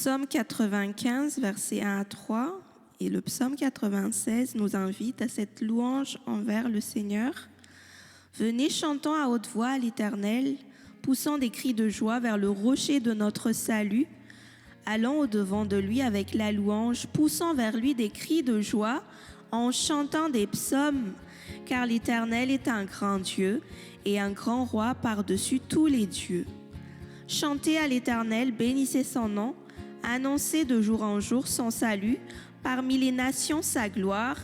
psaume 95, versets 1 à 3, et le psaume 96 nous invite à cette louange envers le Seigneur. Venez chantant à haute voix à l'Éternel, poussant des cris de joie vers le rocher de notre salut. Allons au-devant de lui avec la louange, poussant vers lui des cris de joie, en chantant des psaumes, car l'Éternel est un grand Dieu et un grand roi par-dessus tous les dieux. Chantez à l'Éternel, bénissez son nom, annoncez de jour en jour son salut, parmi les nations sa gloire,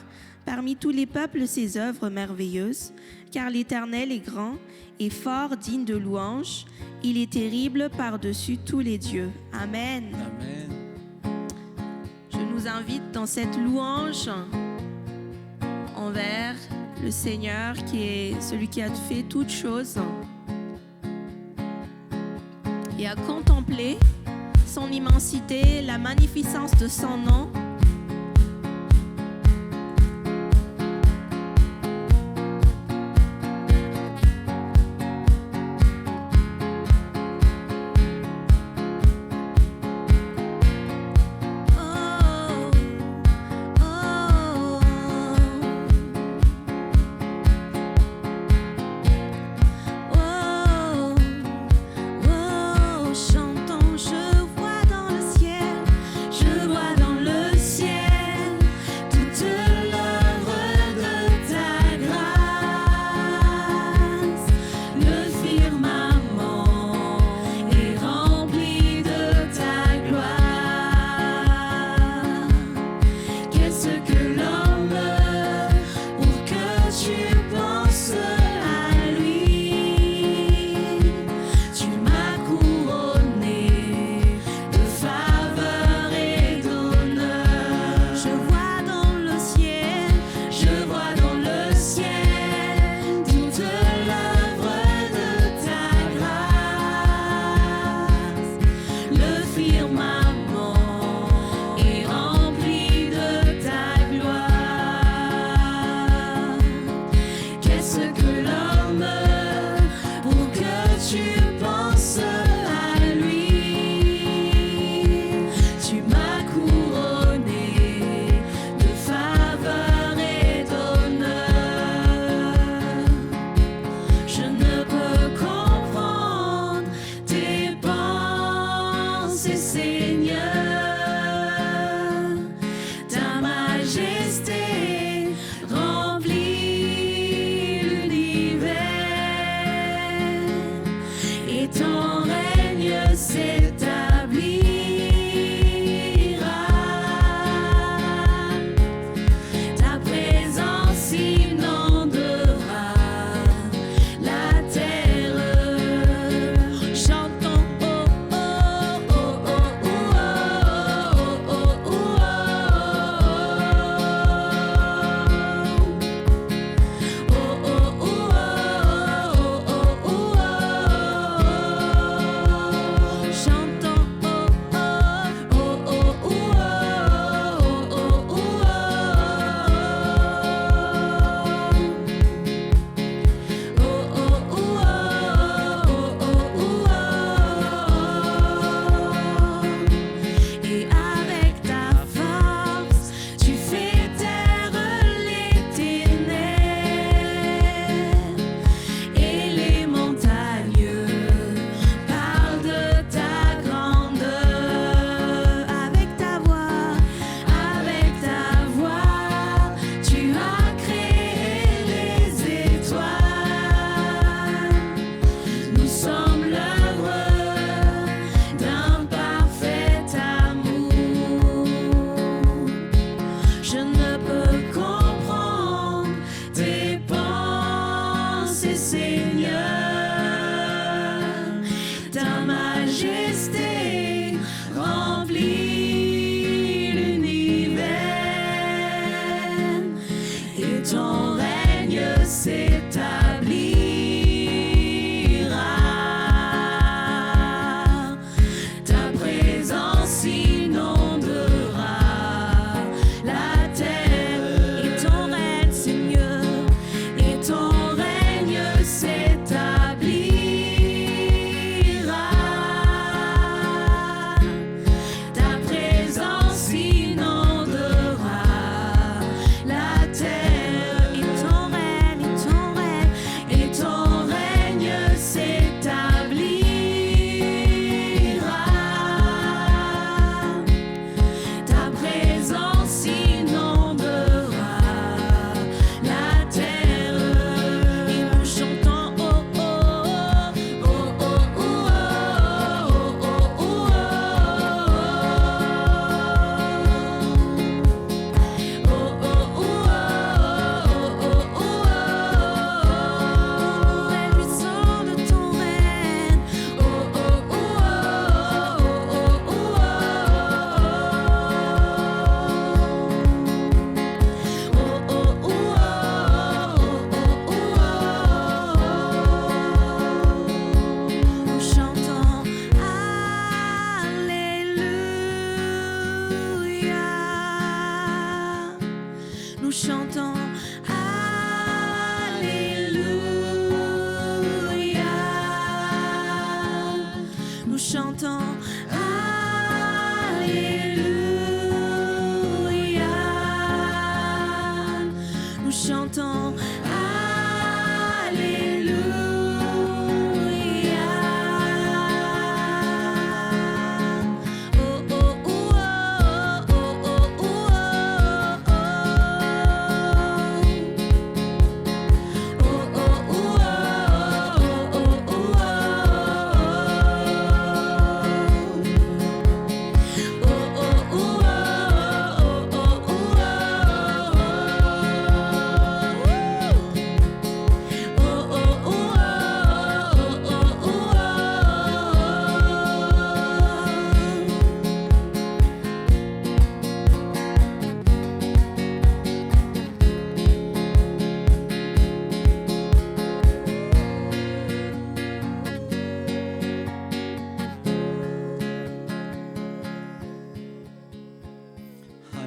parmi tous les peuples ses œuvres merveilleuses, car l'Éternel est grand et fort, digne de louange, il est terrible par-dessus tous les dieux. Amen. Amen. Je nous invite dans cette louange envers le Seigneur qui est celui qui a fait toutes choses et à contempler son immensité, la magnificence de son nom.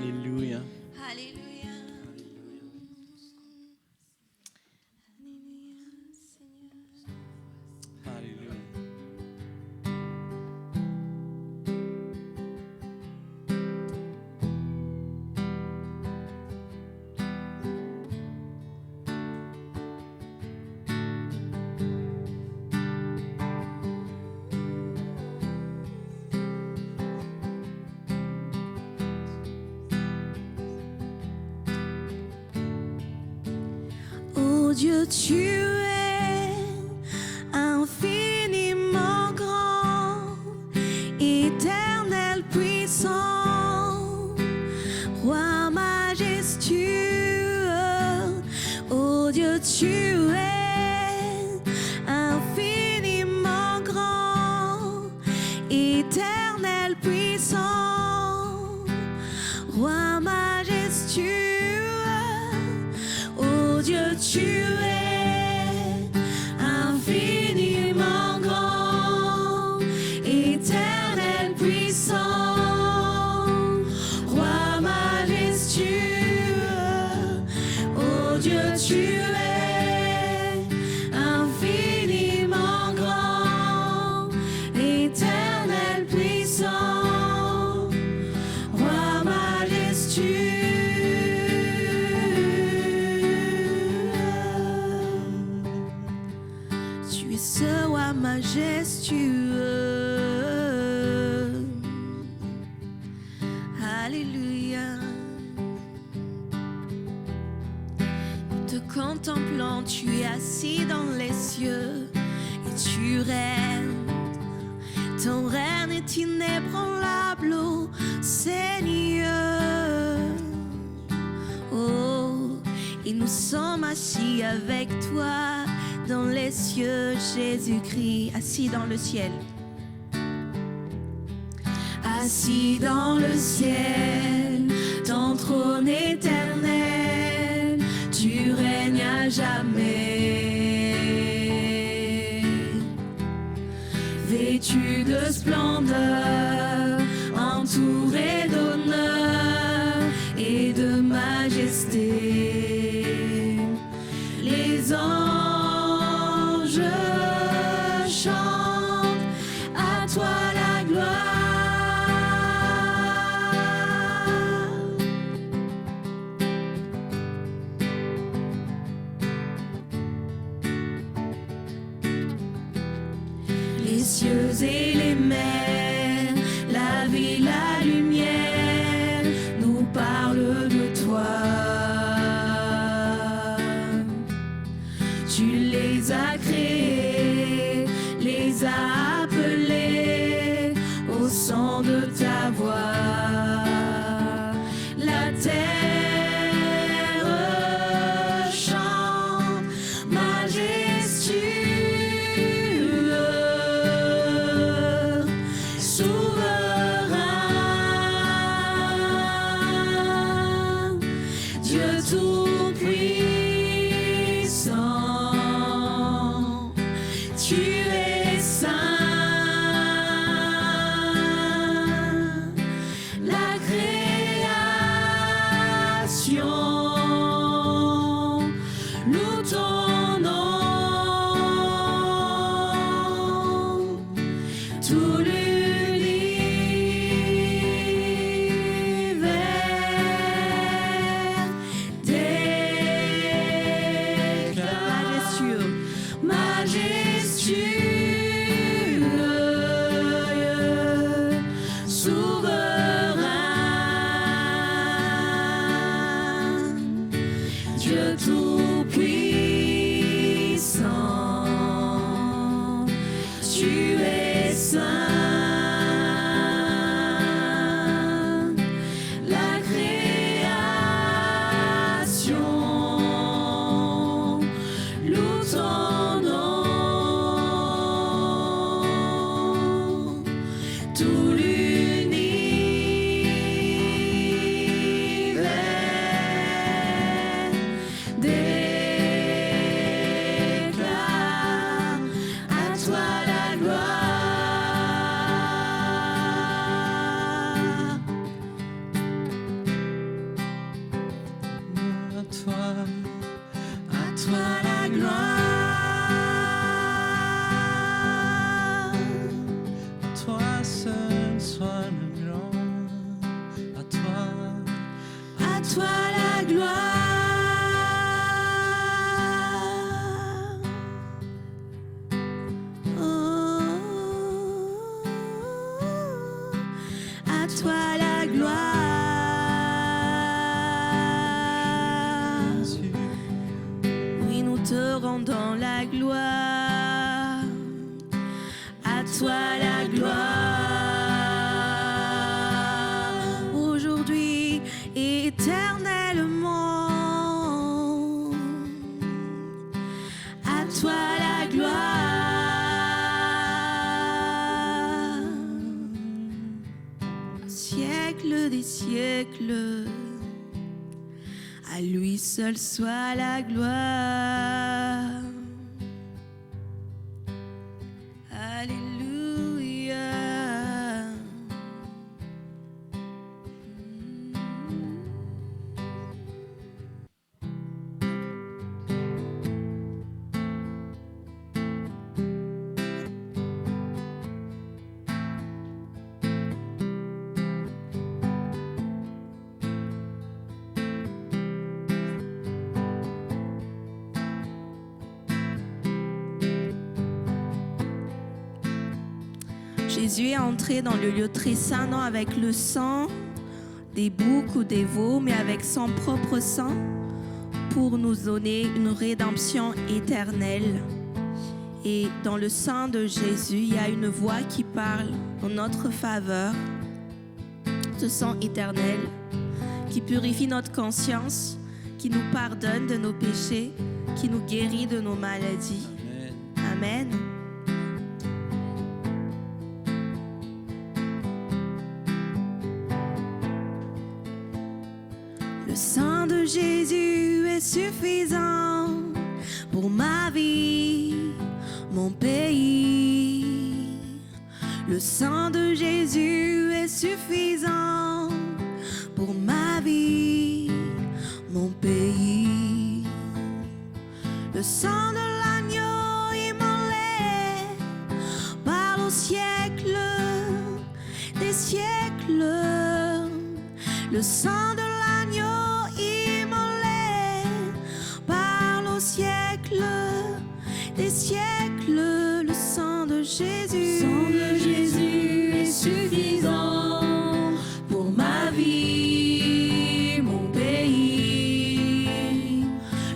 Alléluia. Alléluia. Alléluia. Oh Dieu, tu es infiniment grand, éternel puissant, roi majestueux. Oh Dieu, tu es infiniment grand, éternel puissant, roi majestueux. Oh Dieu, tu es infiniment grand, éternel puissant, roi majestueux. Oh Dieu, tu es infiniment grand, éternel puissant, roi majestueux. Tu es ce roi majestueux. Alléluia. Te contemplant, tu es assis dans les cieux et tu règnes. Ton règne est inébranlable, ô Seigneur. Oh, et nous sommes assis avec toi dans les cieux, Jésus-Christ, assis dans le ciel. Assis dans le ciel, ton trône éternel, tu règnes à jamais. Vêtu de splendeur, entouré d'honneur et de majesté, les anges chantent à toi la gloire. Les cieux et les mers, la vie, la lumière, nous parlent de toi. Tu les as créés, les as appelés au son de ta voix. La terre chante majestueux, souverain, Dieu tout-puissant, tu es saint. La création loue ton nom, tout l'univers déclare majestueux, souverain, Dieu tout-puissant, tu es saint. La création loue ton nom, tout l'univers déclare toi la gloire. Toi la gloire, oui nous te rendons la gloire, à toi la gloire, aujourd'hui et éternellement, à toi la gloire. Siècle des siècles, à lui seul soit la gloire. Alléluia. Jésus est entré dans le lieu très saint, non avec le sang des boucs ou des veaux, mais avec son propre sang pour nous donner une rédemption éternelle. Et dans le sang de Jésus, il y a une voix qui parle en notre faveur. Ce sang éternel qui purifie notre conscience, qui nous pardonne de nos péchés, qui nous guérit de nos maladies. Amen. Amen. Le sang de Jésus est suffisant pour ma vie, mon pays. Le sang de Jésus est suffisant pour ma vie, mon pays. Le sang de l'agneau immolé parle au siècle des siècles. Le sang de l'agneau immolé parle au siècle des siècles. Le sang de Jésus, est suffisant pour ma vie, mon pays.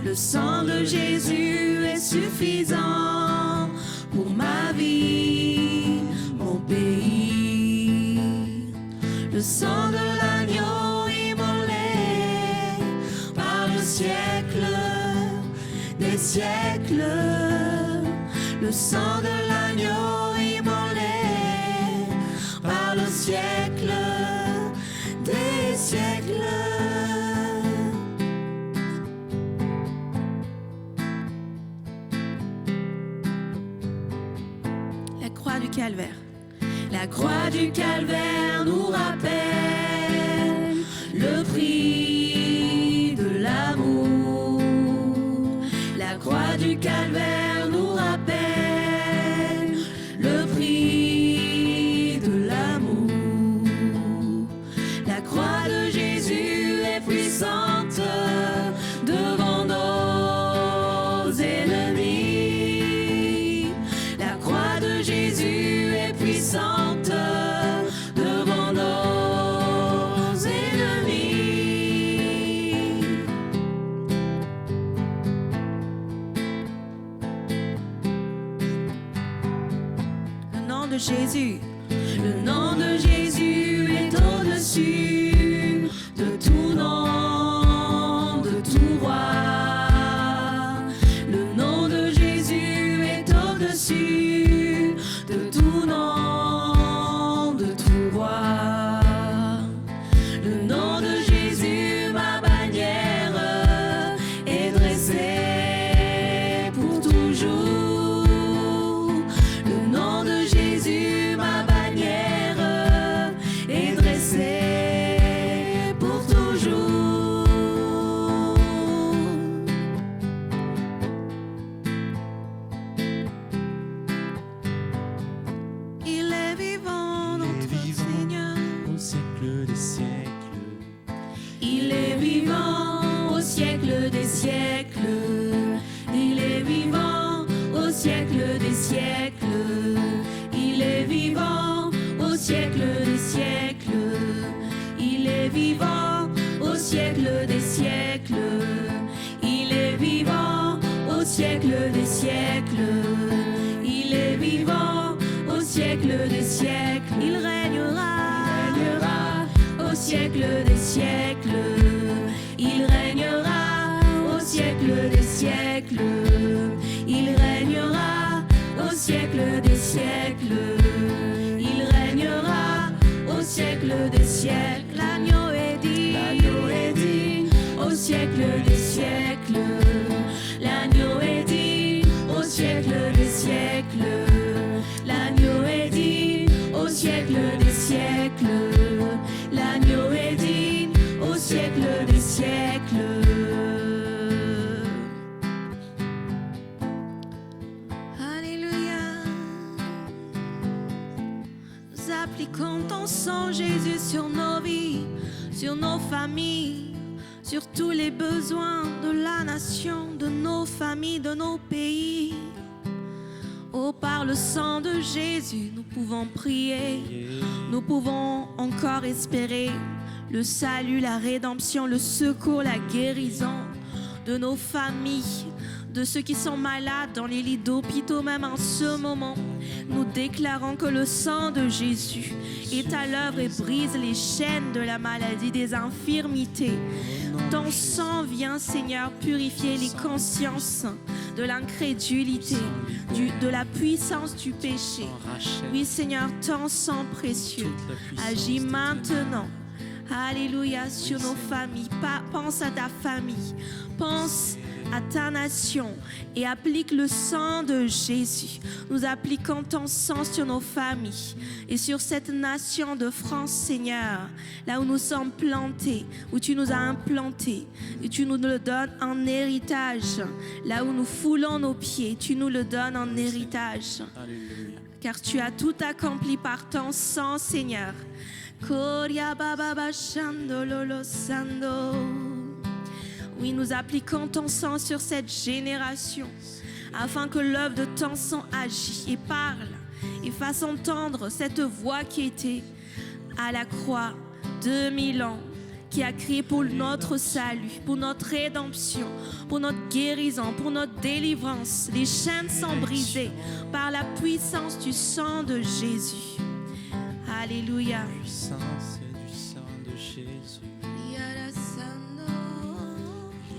Le sang de Jésus est suffisant pour ma vie, mon pays. Le sang de l'agneau immolé par le siècle des siècles. Le sang de l'agneau immolé par le siècle des siècles. La croix du calvaire. La croix du calvaire nous rappelle le prix de l'amour. La croix du calvaire nous rappelle le prix de l'amour. La croix de Jésus est puissante devant nos ennemis. La croix de Jésus est puissante devant nos ennemis. Le nom de Jésus, le nom de Jésus est au-dessus de tout nom, de tout roi. Le nom de Jésus est au-dessus de tout nom, de tout roi. Le nom de Jésus, ma bannière, est dressée pour toujours. Le nom de Jésus, ma bannière, est dressée pour toujours. Il est vivant, notre Seigneur. Au siècle des siècles. Il est vivant. vivant au siècle des siècles. Il est vivant au siècle des siècles. Il est vivant au siècle des siècles. Il est vivant au siècle des siècles. Il est vivant au siècle des siècles. Il est vivant au siècle des siècles. Il régnera au siècle des siècles. Il régnera au siècle des siècles. Il régnera au siècle des siècles. Il régnera au siècle des siècles. L'agneau est digne au siècle des siècles. L'agneau est digne au siècle des siècles. L'agneau est digne au siècle des siècles. L'agneau est digne au siècle des siècles. Alléluia. Nous appliquons ton sang, Jésus, sur nos vies, sur nos familles, sur tous les besoins de la nation, de nos familles, de nos pays. Oh, par le sang de Jésus, nous pouvons prier, nous pouvons encore espérer le salut, la rédemption, le secours, la guérison de nos familles, de ceux qui sont malades dans les lits d'hôpitaux, même en ce moment. Nous déclarons que le sang de Jésus est à l'œuvre et brise les chaînes de la maladie, des infirmités. Ton sang vient, Seigneur, purifier les consciences de l'incrédulité, de la puissance du péché. Oui, Seigneur, ton sang précieux agit maintenant. Alléluia, sur nos familles. Pense à ta famille. Pense à ta nation et applique le sang de Jésus. Nous appliquons ton sang sur nos familles et sur cette nation de France, Seigneur, là où nous sommes plantés, où tu nous as implantés, et tu nous le donnes en héritage. Là où nous foulons nos pieds, tu nous le donnes en héritage. Car tu as tout accompli par ton sang, Seigneur. Oui, nous appliquons ton sang sur cette génération afin que l'œuvre de ton sang agisse et parle et fasse entendre cette voix qui était à la croix 2000 ans, qui a crié pour notre salut, pour notre rédemption, pour notre guérison, pour notre délivrance. Les chaînes sont brisées par la puissance du sang de Jésus. Alléluia. La puissance du sang de Jésus.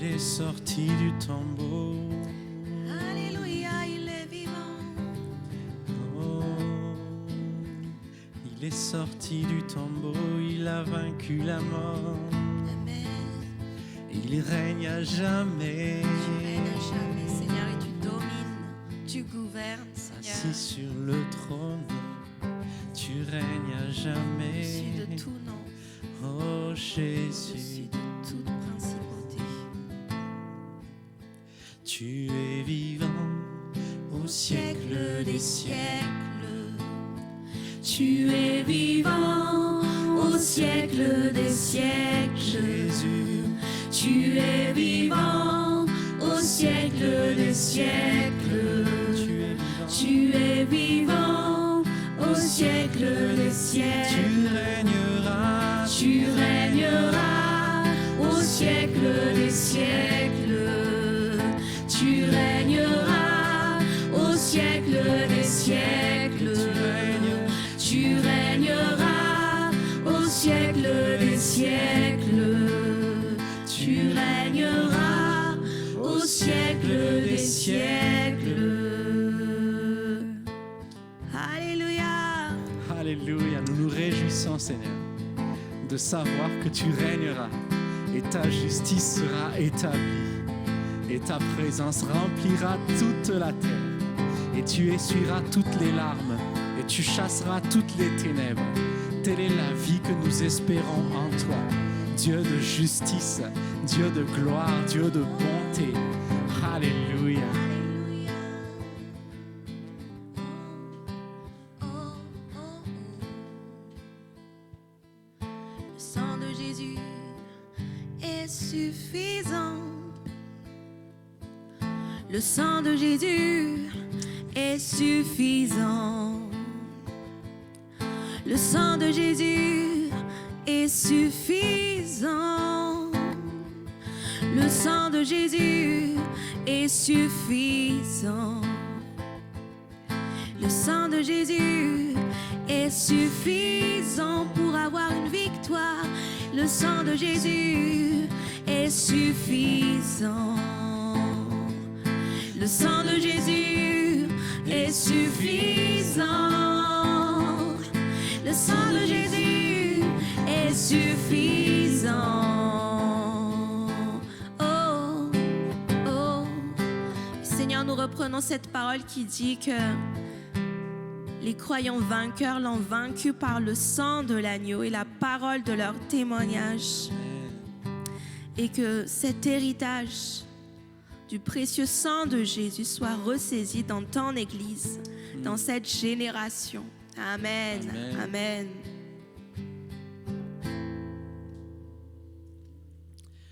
Il est sorti du tombeau. Alléluia, il est vivant. Oh, il est sorti du tombeau, il a vaincu la mort. Amen. Il règne à jamais. Tu règnes à jamais, Seigneur, et tu domines, tu gouvernes, Seigneur. Assis sur le trône, tu règnes à jamais. Au-dessus de tout nom, Oh Jésus, au-dessus de toute principauté. tu es vivant au siècle des siècles. Tu es vivant au siècle des siècles. Jésus, Tu es vivant au siècle des siècles. Tu es vivant au siècle des siècles. tu régneras au siècle des siècles. Tu régneras au siècle des siècles. Tu régneras au siècle des siècles. Tu régneras au siècle des siècles. Alléluia. Alléluia, nous nous réjouissons Seigneur de savoir que tu régneras et ta justice sera établie et ta présence remplira toute la terre et tu essuieras toutes les larmes et tu chasseras toutes les ténèbres. Telle est la vie que nous espérons en toi, Dieu de justice, Dieu de gloire, Dieu de bonté. Alléluia. Le sang de Jésus est suffisant. Le sang de Jésus est suffisant. Le sang de Jésus est suffisant. Le sang de Jésus est suffisant. Le sang de Jésus est suffisant pour avoir une victoire. Le sang de Jésus est suffisant. Le sang de Jésus est suffisant. Le sang de Jésus est suffisant. Oh, oh. Seigneur, nous reprenons cette parole qui dit que les croyants vainqueurs l'ont vaincu par le sang de l'agneau et la parole de leur témoignage. Et que cet héritage du précieux sang de Jésus soit ressaisi dans ton Église, dans cette génération. Amen. Amen. Amen.